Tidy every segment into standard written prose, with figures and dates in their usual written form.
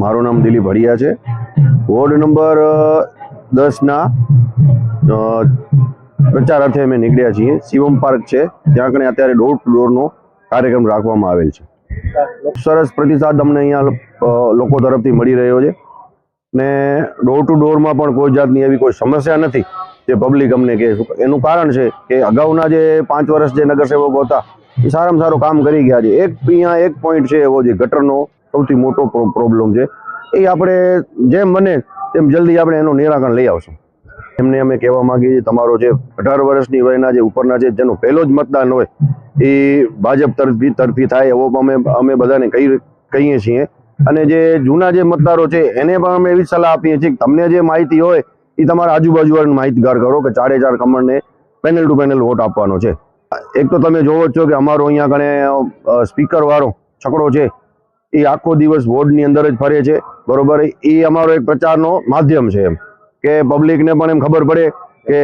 મારું નામ દિલીપ હરિયા છે. વોર્ડ નંબર 10ના પ્રચાર અર્થે અમે નીકળ્યા છીએ. શિવમ પાર્ક છે ત્યાં કને અત્યારે ડોર ટુ ડોરનો કાર્યક્રમ રાખવામાં આવેલ છે. સરસ પ્રતિસાદ અમને અહીંયા લોકો તરફથી મળી રહ્યો છે ને ડોર ટુ ડોરમાં પણ કોઈ જાતની એવી કોઈ સમસ્યા નથી જે પબ્લિક અમને કહે. એનું કારણ છે કે અગાઉના જે 5 વર્ષ જે નગરસેવકો હતા એ સારામાં સારું કામ કરી ગયા છે. અહીંયા એક પોઈન્ટ છે એવો જે ગટરનો સૌથી મોટો પ્રોબ્લેમ છે, એ આપણે જેમ બને તેમ જલ્દી આપણે એનું નિરાકરણ લઈ આવશું. એમને અમે કહેવા માંગીએ છીએ, તમારો જે 18 વર્ષની વયના જે ઉપરના છે જેનું પહેલો જ મતદાન હોય એ ભાજપ તરફી થાય એવો અમે બધાને કહીએ છીએ. અને જે જૂના જે મતદારો છે એને પણ અમે એવી સલાહ આપીએ છીએ કે તમને જે માહિતી હોય એ તમારા આજુબાજુવાળાને માહિતગાર કરો કે 4 કમળને પેનલ ટુ પેનલ વોટ આપવાનો છે. એક તો તમે જોવો જ છો કે અમારો અહીંયા કણે સ્પીકર વાળો છકડો છે એ આખો દિવસ વોર્ડની અંદર જ ફરે છે, બરોબર. એ અમારો એક પ્રચારનો માધ્યમ છે એમ કે પબ્લિકને પણ એમ ખબર પડે કે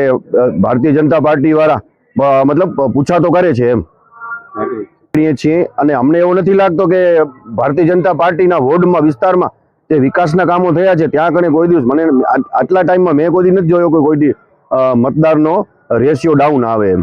ભારતીય જનતા પાર્ટી વાળા મતલબ પૂછા તો કરે છે એમ છીએ. અને અમને એવું નથી લાગતો કે ભારતીય જનતા પાર્ટીના વોર્ડમાં વિસ્તારમાં જે વિકાસના કામો થયા છે ત્યાં કને કોઈ દિવસ મને આટલા ટાઈમમાં મેં કોઈ નથી જોયો કે કોઈ મતદારનો રેશિયો ડાઉન આવે એમ.